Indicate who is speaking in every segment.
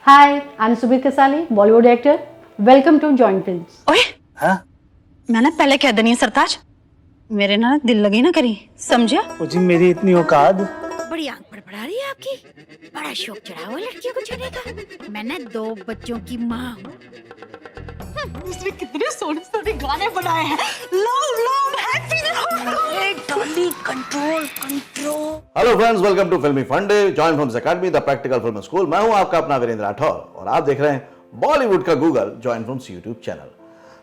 Speaker 1: Hi, I'm Subir Kasali, Bollywood actor. Welcome to Joint Films.
Speaker 2: ओए
Speaker 3: हाँ
Speaker 2: मैं ना पहले कह दनी सरताज मेरे ना दिल लगी ना करी समझा।
Speaker 3: वो जी मेरी इतनी औकात।
Speaker 4: बड़ी आंख पड़ा रही है आपकी। बड़ा शौक चढ़ा हुआ लड़कियों को छूने का। मैं ना 2 बच्चों की माँ हूँ।
Speaker 2: उसने कितने सोने सोने गाने बनाए हैं। Love love happy
Speaker 4: control control.
Speaker 5: Hello friends, welcome to Filmi Funde join films academy the practical film school. मैं हूं आपका अपना वीरेंद्र राठौर और आप देख रहे हैं बॉलीवुड का Google join films YouTube channel.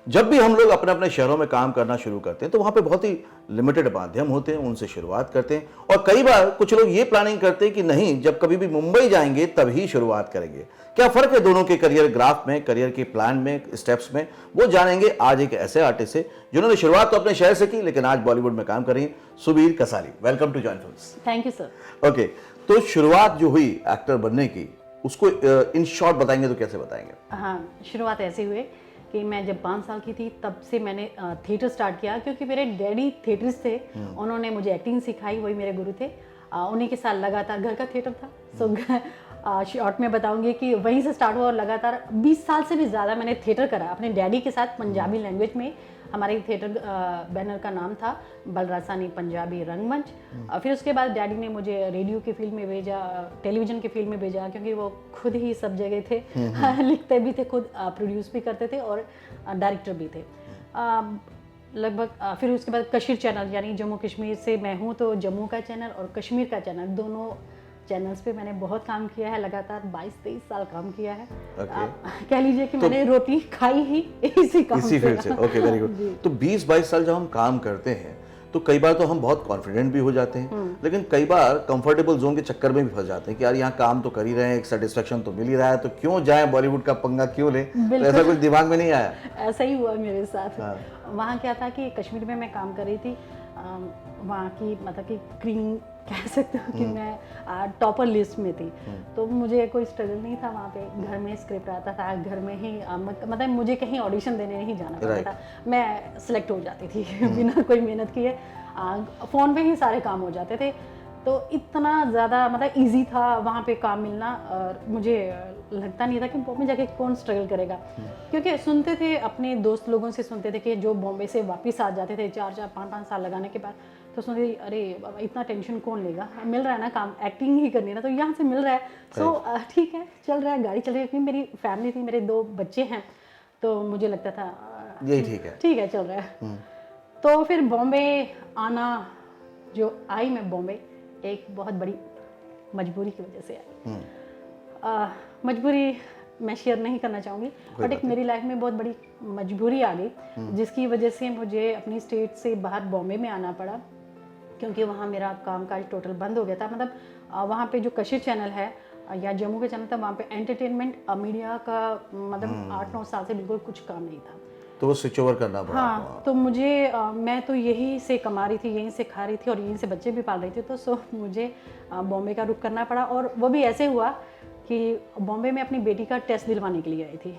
Speaker 5: जब भी हम लोग अपने अपने शहरों में काम करना शुरू करते हैं तो वहां पे बहुत ही लिमिटेड माध्यम होते हैं, उनसे शुरुआत करते हैं और कई बार कुछ लोग ये प्लानिंग करते हैं कि नहीं, जब कभी भी मुंबई जाएंगे तभी शुरुआत करेंगे। क्या फर्क है दोनों के करियर ग्राफ में, करियर के प्लान में, स्टेप्स में, वो जानेंगे आज एक ऐसे आर्टिस्ट से जिन्होंने शुरुआत तो अपने शहर से की लेकिन आज बॉलीवुड में काम कर रही हैं, Subir Kasali. Welcome to join films.
Speaker 1: Thank you, sir.
Speaker 5: Okay, तो शुरुआत जो हुई एक्टर बनने की, उसको इन शॉर्ट बताएंगे तो कैसे बताएंगे?
Speaker 1: हाँ, शुरुआत ऐसे हुए कि मैं जब 5 साल की थी तब से मैंने थिएटर स्टार्ट किया क्योंकि मेरे डैडी थिएटरिस्ट थे। उन्होंने मुझे एक्टिंग सिखाई, वही मेरे गुरु थे। उन्हीं के साथ लगातार घर का थिएटर था। सो शॉर्ट में बताऊंगी कि वहीं से स्टार्ट हुआ और लगातार 20 साल से भी ज़्यादा मैंने थिएटर करा अपने डैडी के साथ पंजाबी लैंग्वेज में। हमारे थिएटर बैनर का नाम था बलरासानी पंजाबी रंगमंच। फिर उसके बाद डैडी ने मुझे रेडियो की फील्ड में भेजा, टेलीविज़न की फील्ड में भेजा क्योंकि वो खुद ही सब जगह थे। लिखते भी थे खुद, प्रोड्यूस भी करते थे और डायरेक्टर भी थे। लगभग फिर उसके बाद कश्मीर चैनल, यानी जम्मू कश्मीर से मैं हूँ तो जम्मू का चैनल और कश्मीर का चैनल, दोनों चैनल्स पे मैंने बहुत काम किया है। लगातार 22-23 साल काम किया है। कह लीजिए कि मैंने रोटी खाई ही इसी काम
Speaker 5: इसी फील्ड से। Okay, very good. तो 20-22 साल जब हम काम करते हैं तो कई बार तो हम बहुत कॉन्फिडेंट भी हो जाते हैं लेकिन कई बार कंफर्टेबल जोन के चक्कर में भी फंस जाते हैं कि यार यहाँ काम तो कर ही रहे हैं, एक सेटिस्फेक्शन तो मिल ही रहा है, तो क्यों जाएं बॉलीवुड का पंगा क्यों लें? तो ऐसा कुछ दिमाग में नहीं आया?
Speaker 1: ऐसा ही हुआ मेरे साथ।
Speaker 5: हाँ।
Speaker 1: वहाँ क्या था कि कश्मीर में मैं काम कर रही थी। वहाँ की मतलब कि क्रीम कह सकते हो कि मैं टॉपर लिस्ट में थी। तो मुझे कोई स्ट्रगल नहीं था वहाँ पे। घर में स्क्रिप्ट आता था, घर में ही मतलब मुझे कहीं ऑडिशन देने नहीं जाना पड़ता था। मैं सिलेक्ट हो जाती थी बिना कोई मेहनत किए। फ़ोन पे ही सारे काम हो जाते थे। तो इतना ज़्यादा मतलब इजी था वहाँ पे काम मिलना। और मुझे लगता नहीं था कि बॉम्बे जाके कौन स्ट्रगल करेगा, क्योंकि सुनते थे अपने दोस्त लोगों से, सुनते थे कि जो बॉम्बे से वापस आ जाते थे 4-4, 5-5 साल लगाने के बाद, तो सुनते थे अरे बाबा इतना टेंशन कौन लेगा, मिल रहा है ना काम, एक्टिंग ही करनी है ना, तो यहाँ से मिल रहा है। सो ठीक है, चल रहा है, गाड़ी चल रही है। क्योंकि मेरी फैमिली थी, मेरे 2 बच्चे हैं, तो मुझे लगता था
Speaker 5: यही ठीक है।
Speaker 1: चल रहा है। तो फिर बॉम्बे आना, जो आई मैं बॉम्बे एक बहुत बड़ी मजबूरी की वजह से आई। मजबूरी मैं शेयर नहीं करना चाहूँगी, बट एक मेरी लाइफ में बहुत बड़ी मजबूरी आ गई जिसकी वजह से मुझे अपनी स्टेट से बाहर बॉम्बे में आना पड़ा, क्योंकि वहाँ मेरा कामकाज टोटल बंद हो गया था। मतलब वहाँ पे जो कश्मीर चैनल है या जम्मू का चैनल था, वहाँ पे एंटरटेनमेंट मीडिया का मतलब 8-9 साल से बिल्कुल कुछ काम नहीं था।
Speaker 5: तो वो स्विच ओवर करना पड़ा।
Speaker 1: हाँ, तो मुझे मैं तो यहीं से कमा रही थी, यहीं से खा रही थी और यहीं से बच्चे भी पाल रही थी। तो सो मुझे बॉम्बे का रुख करना पड़ा। और वो भी ऐसे हुआ कि बॉम्बे में अपनी बेटी का टेस्ट दिलवाने के लिए आई थी।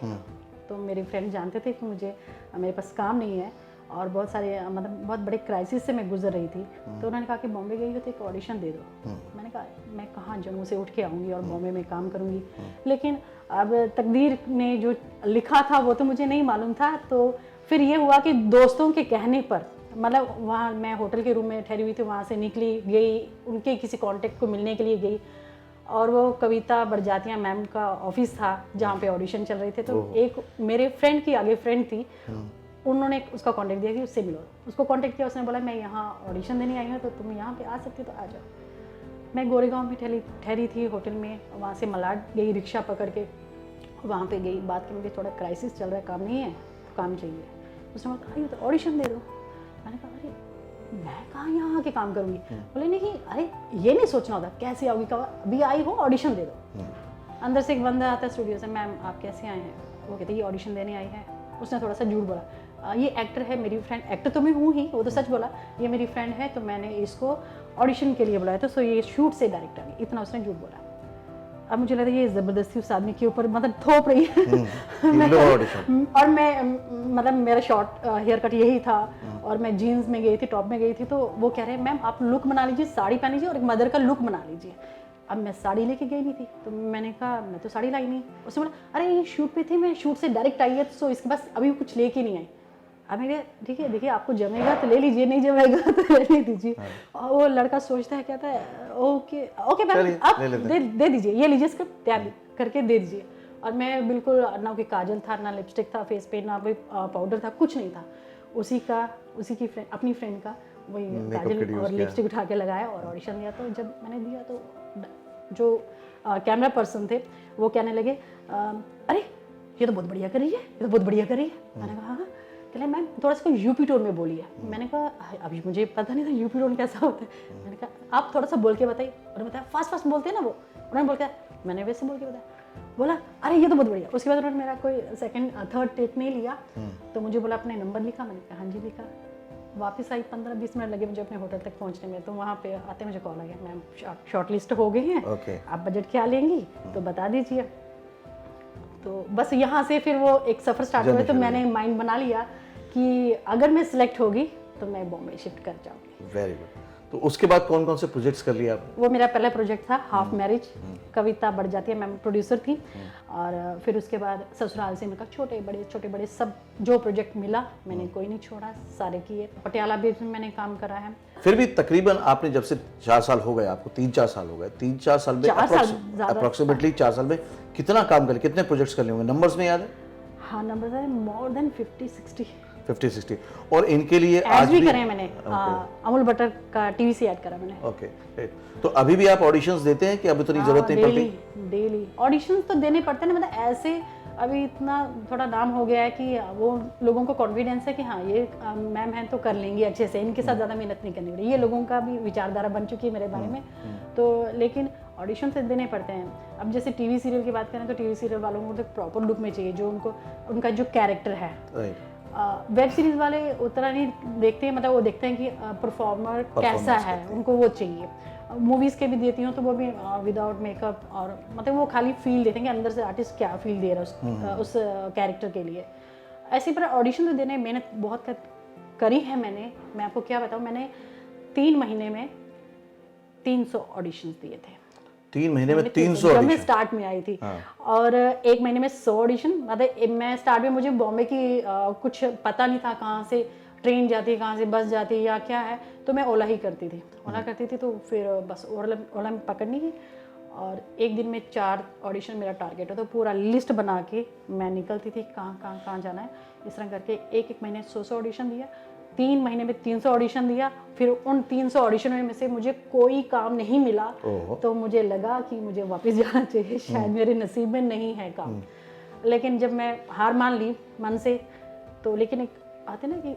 Speaker 1: तो मेरे फ्रेंड जानते थे कि मेरे पास काम नहीं है और बहुत सारे मतलब बहुत बड़े क्राइसिस से मैं गुजर रही थी। तो उन्होंने कहा कि बॉम्बे गई हो तो एक ऑडिशन दे दो। मैंने कहा मैं कहाँ जम्मू से उठ के आऊँगी और बॉम्बे में काम करूँगी। लेकिन अब तकदीर ने जो लिखा था वो तो मुझे नहीं मालूम था। तो फिर ये हुआ कि दोस्तों के कहने पर, मतलब वहाँ मैं होटल के रूम में ठहरी हुई थी, वहाँ से निकली गई, उनके किसी कांटेक्ट को मिलने के लिए गई और वो कविता बड़जातिया मैम का ऑफिस था जहाँ पे ऑडिशन चल रहे थे। तो एक मेरे फ्रेंड की आगे फ्रेंड थी, उन्होंने उसका कांटेक्ट दिया कि उससे मिलो। उसको कांटेक्ट किया, उसने बोला मैं यहाँ ऑडिशन देने आई हूँ तो तुम यहाँ पे आ सकते हो तो आ जाओ। मैं गोरेगांव में ठहरी थी होटल में, वहाँ से मलाड गई रिक्शा पकड़ के, वहाँ पे गई। बात की मुझे थोड़ा क्राइसिस चल रहा है, काम नहीं है तो काम चाहिए। उसने बोला अरे तो ऑडिशन दे दो। मैंने कहा अरे मैं कहाँ यहाँ आके काम करूँगी। बोले नहीं, अरे ये नहीं सोचना होता कैसे आओगी, कहा अभी आई हो ऑडिशन दे दो। अंदर से एक बंदा आता है स्टूडियो से, मैम आप कैसे आए हैं? वो कहते ये ऑडिशन देने आई है। उसने थोड़ा सा झूठ बोला, ये एक्टर है मेरी फ्रेंड, एक्टर तो मैं हूँ ही, वो तो सच बोला, ये मेरी फ्रेंड है तो मैंने इसको ऑडिशन के लिए बुलाया था, सो ये शूट से डायरेक्ट आ गई, इतना उसने झूठ बोला। अब मुझे लगता है ये ज़बरदस्ती उस आदमी के ऊपर मतलब थोप रही है। और मैं मतलब मेरा शॉर्ट हेयर कट यही था और मैं जीन्स में गई थी, टॉप में गई थी। तो वो कह रहे हैं मैम आप लुक बना लीजिए, साड़ी पहन लीजिए और एक मदर का लुक बना लीजिए। अब मैं साड़ी लेके गई नहीं थी, तो मैंने कहा मैं तो साड़ी लाई नहीं। उसने बोला अरे ये शूट पे थी, मैं शूट से डायरेक्ट आई है, तो इसके पास अभी कुछ लेके नहीं आई। अब मेरे ठीक है देखिए आपको जमेगा तो ले लीजिए, नहीं जमेगा तो रहने दीजिए। और वो लड़का सोचता है, कहता है ओके ओके मैम आप दे दीजिए, ये लीजिए स्क्रिप्ट तैयार करके दे दीजिए। और मैं बिल्कुल ना कोई काजल था, ना लिपस्टिक था फेस पे, ना कोई पाउडर था, कुछ नहीं था। उसी की फ्रेंड, अपनी फ्रेंड का वही काजल और लिपस्टिक उठा के लगाया और ऑडिशन दिया। तो जब मैंने दिया तो जो कैमरा पर्सन थे वो कहने लगे अरे ये तो बहुत बढ़िया कर रही है, ये तो बहुत बढ़िया कर रही है। मैंने कहा हाँ। कहले मैम थोड़ा सा यूपी टोन में बोलिए। मैंने कहा अभी मुझे पता नहीं था यूपी टोन कैसा होता है। मैंने कहा आप थोड़ा सा बोल के बताइए। उन्होंने बताया फास्ट बोलते हैं ना वो, उन्होंने बोल के मैंने वैसे बोल के बताया। बोला अरे ये तो बहुत बढ़िया। उसके बाद उन्होंने मेरा कोई सेकंड थर्ड टेक नहीं लिया, तो मुझे बोला अपने नंबर लिखा। मैंने कहा हाँ जी लिखा। वापस आई, 15-20 मिनट लगे मुझे अपने होटल तक पहुंचने में। तो वहाँ पे आते मुझे कॉल आ गया, मैम शॉर्ट लिस्ट हो गई हैं, आप बजट क्या लेंगी तो बता दीजिए। तो बस यहाँ से फिर वो एक सफ़र स्टार्ट हुआ। तो मैंने माइंड बना लिया कि अगर मैं सिलेक्ट होगी तो मैं बॉम्बे शिफ्ट कर जाऊँगी।
Speaker 5: Very good. तो उसके बाद कौन कौन से प्रोजेक्ट्स कर लिए आपने?
Speaker 1: वो मेरा पहला प्रोजेक्ट था हाफ मैरिज, कविता बढ़ जाती है, मैं प्रोड्यूसर थी। और फिर उसके बाद ससुराल से इनका छोटे बड़े सब जो प्रोजेक्ट मिला मैंने कोई नहीं छोड़ा, सारे किए। पटियाला भी में मैंने काम करा है।
Speaker 5: फिर भी तकरीबन आपने जब से 4 साल हो गए, आपको 3-4 साल हो गए, 3-4 साल में अप्रोक्सीमेटली 4 साल में कितना काम कर, कितने प्रोजेक्ट्स कर लिए होंगे? नंबर्स में याद है?
Speaker 1: हाँ नंबर्स है, मोर देन 50-60।
Speaker 5: और इनके लिए
Speaker 1: आज भी करे मैंने। अमूल बटर का टीवी से ऐड करा मैंने।
Speaker 5: ओके तो अभी भी आप ऑडिशंस देते हैं कि अभी तो नहीं जरूरत नहीं पड़ती?
Speaker 1: डेली ऑडिशंस तो देने पड़ते हैं ना, मतलब ऐसे अभी इतना थोड़ा नाम हो गया है कि वो लोगों को कॉन्फिडेंस है कि हाँ ये मैम हैं तो कर लेंगी अच्छे से, इनके साथ ज़्यादा मेहनत नहीं करनी पड़ेगी। ये लोगों का भी विचारधारा बन चुकी है मेरे बारे में। तो लेकिन ऑडिशन से देने पड़ते हैं। अब जैसे टीवी सीरियल की बात करें तो टीवी सीरियल वालों को तो प्रॉपर लुक में चाहिए, जो उनका जो कैरेक्टर है। वेब सीरीज वाले उतना नहीं देखते हैं, मतलब वो देखते हैं कि परफॉर्मर कैसा है, उनको वो चाहिए। मूवीज़ के भी देती हूँ तो वो भी विदाउट मेकअप, और मतलब वो खाली फील देते हैं कि अंदर से आर्टिस्ट क्या फील दे रहा है उस कैरेक्टर के लिए। ऐसी पर ऑडिशन तो देने मेहनत बहुत करी है मैंने। मैं आपको क्या बताऊँ, मैंने 3 महीने में 300 ऑडिशंस दिए थे।
Speaker 5: 3 महीने में 300
Speaker 1: जब मैं स्टार्ट में आई थी। और 1 महीने में 100 ऑडिशन। मतलब मैं स्टार्ट में मुझे बॉम्बे की कुछ पता नहीं था, कहाँ से ट्रेन जाती है, कहाँ से बस जाती है या क्या है, तो मैं ओला ही करती थी। तो फिर बस ओला में पकड़नी थी। और एक दिन में 4 ऑडिशन मेरा टारगेट है, तो पूरा लिस्ट बना के मैं निकलती थी कहाँ जाना है। इस तरह करके एक महीने 100 ऑडिशन दिया, 3 महीने में 300 ऑडिशन दिया। फिर उन 300 ऑडिशन में से मुझे कोई काम नहीं मिला, तो मुझे लगा कि मुझे वापस जाना चाहिए, शायद मेरे नसीब में नहीं है काम। लेकिन जब मैं हार मान ली मन से, तो लेकिन एक आते ना कि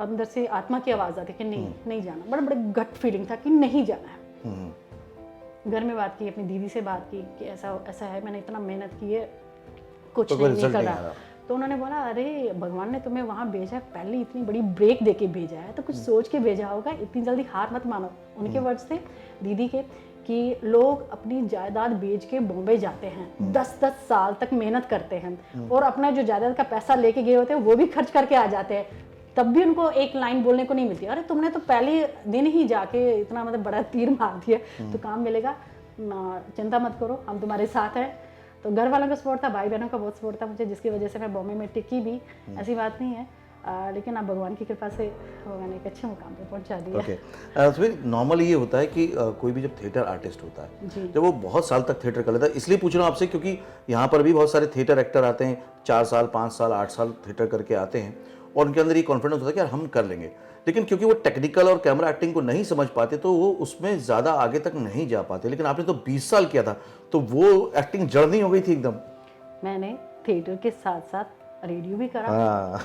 Speaker 1: अंदर से आत्मा की आवाज़ आती कि नहीं जाना। बड़े गट फीलिंग था कि नहीं जाना है। घर में बात की, अपनी दीदी से बात की कि ऐसा है, मैंने इतना मेहनत की है, कुछ नहीं निकल रहा। तो उन्होंने बोला अरे भगवान ने तुम्हें वहाँ भेजा है, पहले इतनी बड़ी ब्रेक दे के भेजा है, तो कुछ सोच के भेजा होगा, इतनी जल्दी हार मत मानो। उनके वर्ड्स थे दीदी के कि लोग अपनी जायदाद बेच के बॉम्बे जाते हैं, 10-10 साल तक मेहनत करते हैं, और अपना जो जायदाद का पैसा लेके गए होते हैं वो भी खर्च करके आ जाते हैं, तब भी उनको एक लाइन बोलने को नहीं मिलती। अरे तुमने तो पहले दिन ही जाके इतना मतलब बड़ा तीर मार दिया, तो काम मिलेगा, चिंता मत करो, हम तुम्हारे साथ हैं। तो घर वालों का सपोर्ट था, भाई बहनों का बहुत सपोर्ट था मुझे, जिसकी वजह से मैं बॉम्बे में टिकी भी। ऐसी बात नहीं है, लेकिन आप भगवान की कृपा से मैंने एक अच्छे मुकाम पे पहुंचा दिया।
Speaker 5: ओके। नॉर्मली ये होता है कि कोई भी जब थिएटर आर्टिस्ट होता है, जब वो बहुत साल तक थिएटर कर लेता है, इसलिए पूछ रहा हूँ आपसे क्योंकि यहाँ पर भी बहुत सारे थिएटर एक्टर आते हैं, 4 साल 5 साल 8 साल थिएटर करके आते हैं, और उनके अंदर ये कॉन्फिडेंस होता है कि यार हम कर लेंगे, लेकिन क्योंकि वो टेक्निकल और कैमरा एक्टिंग को नहीं समझ पाते तो वो उसमें ज़्यादा आगे तक नहीं जा पाते। लेकिन आपने तो 20 साल किया था, तो वो एक्टिंग जड़ नहीं हो गई थी एकदम? मैंने
Speaker 1: थिएटर के साथ साथ रेडियो भी करा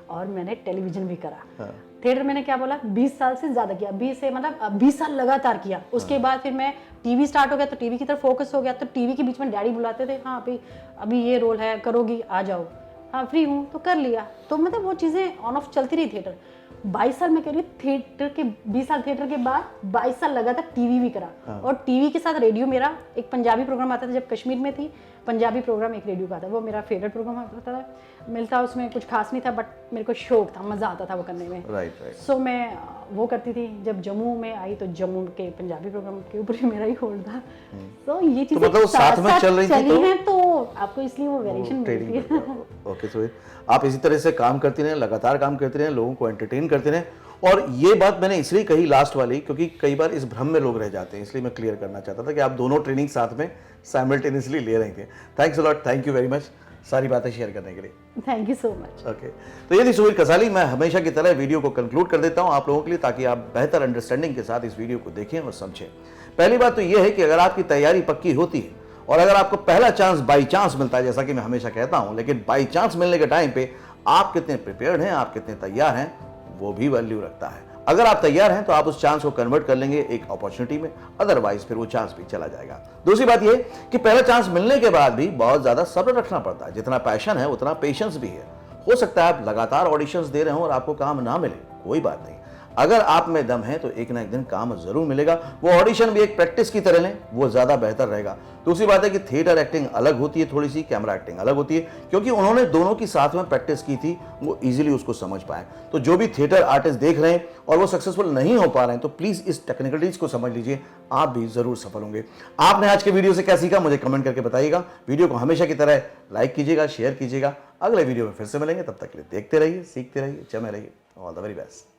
Speaker 1: और मैंने टेलीविजन भी करा। थिएटर मैंने क्या बोला 20 साल से ज़्यादा किया, 20 से मतलब 20 साल लगातार किया। उसके बाद फिर मैं टीवी स्टार्ट हो गया, तो टीवी की तरफ फोकस हो गया। तो टीवी के बीच में डैडी बुलाते थे, हाँ अभी ये रोल है, करोगी, आ जाओ। हाँ फ्री हूँ, तो कर लिया। तो मतलब वो चीज़ें ऑन ऑफ चलती रही। थिएटर 22 साल मैं कह रही हूँ, थिएटर के 20 साल थिएटर के बाद 22 साल लगातार टीवी भी करा। और टीवी के साथ रेडियो, मेरा एक पंजाबी प्रोग्राम आता था जब कश्मीर में थी, पंजाबी प्रोग्राम एक रेडियो का था, वो मेरा फेवरेट प्रोग्राम होता था। मिलता उसमें कुछ खास नहीं था, बट मेरे को शौक था, मज़ा आता था वो करने में।
Speaker 5: राइट।
Speaker 1: सो मैं वो करती थी। जब जम्मू में आई तो जम्मू के पंजाबी प्रोग्राम के ऊपर ही मेरा ही होल्ड था। तो ये चीज़ें
Speaker 5: मतलब वो साथ में चल रही थी
Speaker 1: चली हैं, तो आपको इसलिए वो वेरिएशन मिलती है।
Speaker 5: ओके, सो आप इसी तरह से काम करती रहें, लगातार काम करती रहें, लोगों को एंटरटेन करते रहें। और ये बात मैंने इसलिए कही लास्ट वाली, क्योंकि कई बार इस भ्रम में लोग रह जाते हैं, इसलिए मैं क्लियर करना चाहता था कि आप दोनों ट्रेनिंग साथ में साइमल्टेनियसली ले रहे थे। Thanks a lot, thank you very much सारी बातें शेयर करने के लिए।
Speaker 1: Thank you so much.
Speaker 5: Okay, तो ये थी सुवीर कसाली। मैं हमेशा की तरह वीडियो को कंक्लूड कर देता हूं आप लोगों के लिए, ताकि आप बेहतर अंडरस्टैंडिंग के साथ इस वीडियो को देखें और समझें। पहली बात तो ये है कि अगर आपकी तैयारी पक्की होती है और अगर आपको पहला चांस बाई चांस मिलता है, जैसा कि मैं हमेशा कहता हूं, लेकिन बाई चांस मिलने के टाइम पे आप कितने प्रिपेयर्ड हैं, आप कितने तैयार हैं, वो भी वैल्यू रखता है। अगर आप तैयार हैं तो आप उस चांस को कन्वर्ट कर लेंगे एक अपॉर्चुनिटी में, अदरवाइज फिर वो चांस भी चला जाएगा। दूसरी बात ये कि पहला चांस मिलने के बाद भी बहुत ज्यादा सब्र रखना पड़ता है। जितना पैशन है उतना पेशेंस भी है। हो सकता है आप लगातार ऑडिशंस दे रहे हो और आपको काम ना मिले, कोई बात नहीं। अगर आप में दम है तो एक ना एक दिन काम जरूर मिलेगा। वो ऑडिशन भी एक प्रैक्टिस की तरह लें, वो ज्यादा बेहतर रहेगा। दूसरी बात है कि थिएटर एक्टिंग अलग होती है, थोड़ी सी कैमरा एक्टिंग अलग होती है, क्योंकि उन्होंने दोनों की साथ में प्रैक्टिस की थी, वो इजीली उसको समझ पाए। तो जो भी थिएटर आर्टिस्ट देख रहे हैं और वो सक्सेसफुल नहीं हो पा रहे हैं, तो प्लीज इस टेक्निकलिटीज को समझ लीजिए, आप भी जरूर सफल होंगे। आपने आज के वीडियो से क्या सीखा मुझे कमेंट करके बताइएगा। वीडियो को हमेशा की तरह लाइक कीजिएगा, शेयर कीजिएगा। अगले वीडियो में फिर से मिलेंगे, तब तक के लिए देखते रहिए, सीखते रहिए, जमे रहिए। All the very best.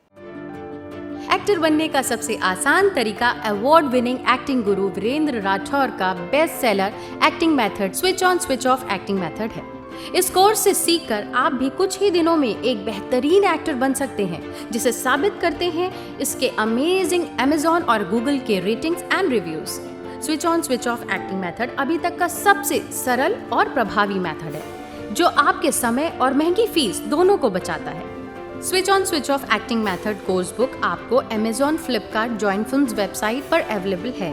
Speaker 3: Actor बनने का सबसे आसान तरीका अवार्ड विनिंग एक्टिंग गुरु वीरेंद्र राठौर का best seller acting method switch on switch off acting method है। इस कोर्स से सीखकर आप भी कुछ ही दिनों में एक बेहतरीन एक्टर बन सकते हैं, जिसे साबित करते हैं इसके अमेजिंग Amazon और Google के ratings and reviews. Switch on switch off acting method अभी तक का सबसे सरल और प्रभावी मेथड है, जो आपके समय और महंगी फीस दोनों को बचाता है। Switch on switch off acting method course book आपको Amazon, Flipkart, join films website पर अवेलेबल है।